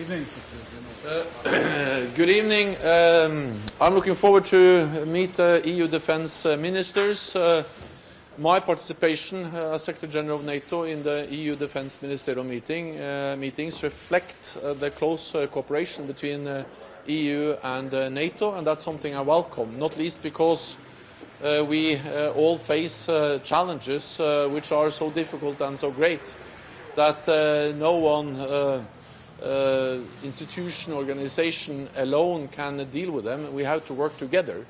evening, Secretary General. Good evening. I'm looking forward to meet EU defense ministers. My participation as Secretary General of NATO in the EU defense ministerial meetings reflect the close cooperation between EU and NATO, and that's something I welcome, not least because we all face challenges which are so difficult and so great that no one institution, organization alone can deal with them. We have to work together.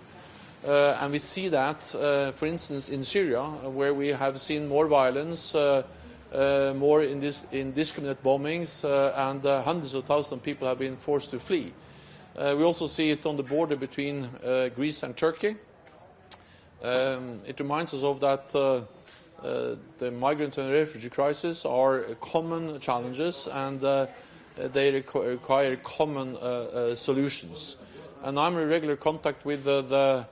And we see that, for instance, in Syria, where we have seen more violence, more indiscriminate bombings, and hundreds of thousands of people have been forced to flee. We also see it on the border between Greece and Turkey. It reminds us of that the migrant and refugee crisis are common challenges, and they require common solutions. And I'm in regular contact with the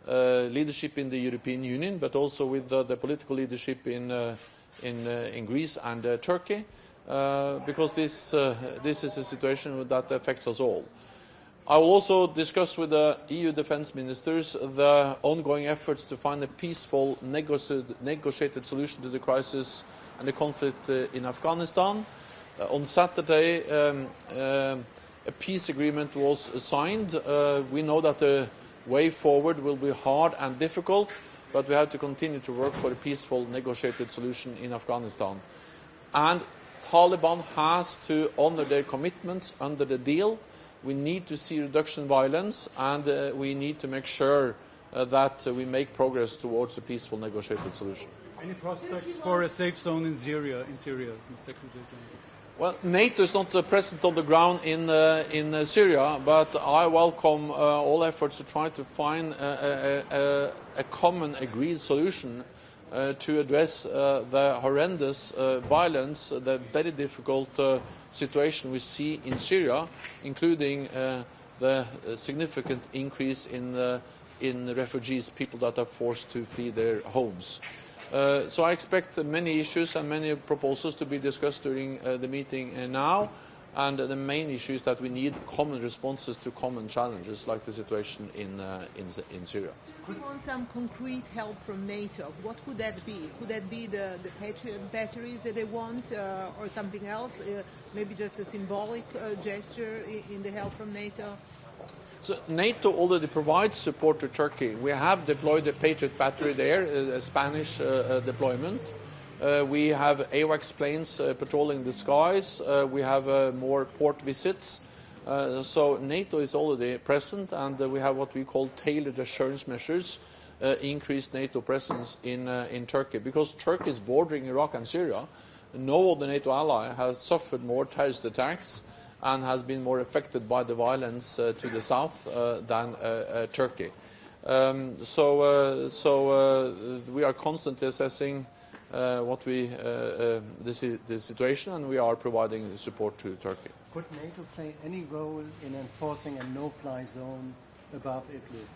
leadership in the European Union, but also with the political leadership in Greece and Turkey, because this is a situation that affects us all. I will also discuss with the EU defense ministers the ongoing efforts to find a peaceful, negotiated solution to the crisis and the conflict in Afghanistan. On Saturday, a peace agreement was signed. We know that the way forward will be hard and difficult, but we have to continue to work for a peaceful, negotiated solution in Afghanistan. And Taliban has to honor their commitments under the deal. We need to see reduction in violence, and we need to make sure that we make progress towards a peaceful, negotiated solution. Any prospects for a safe zone in Syria, Secretary General? Well, NATO is not present on the ground in Syria, but I welcome all efforts to try to find a common agreed solution to address the horrendous violence, the very difficult situation we see in Syria, including the significant increase in refugees, people that are forced to flee their homes. So I expect many issues and many proposals to be discussed during the meeting now, and the main issue is that we need common responses to common challenges like the situation in Syria. We want some concrete help from NATO. What could that be? Could that be the Patriot batteries that they want, or something else? Maybe just a symbolic gesture in the help from NATO? So NATO already provides support to Turkey. We have deployed a Patriot battery there, a Spanish deployment. We have AWACS planes patrolling the skies. We have more port visits. So NATO is already present, and we have what we call tailored assurance measures, increased NATO presence in Turkey. Because Turkey is bordering Iraq and Syria, no other NATO ally has suffered more terrorist attacks and has been more affected by the violence to the south than Turkey. So we are constantly assessing the situation, and we are providing support to Turkey. Could NATO play any role in enforcing a no-fly zone above Idlib?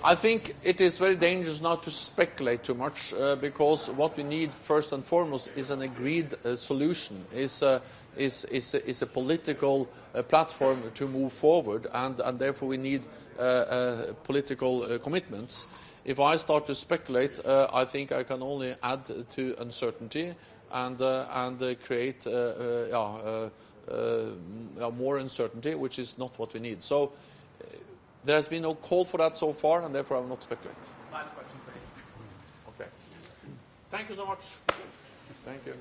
I think it is very dangerous not to speculate too much, because what we need first and foremost is an agreed solution, is a political platform to move forward, and therefore we need political commitments. If I start to speculate, I think I can only add to uncertainty and create more uncertainty, which is not what we need. So there has been no call for that so far, and therefore I will not speculate. Last question, please. Okay. Thank you so much. Thank you.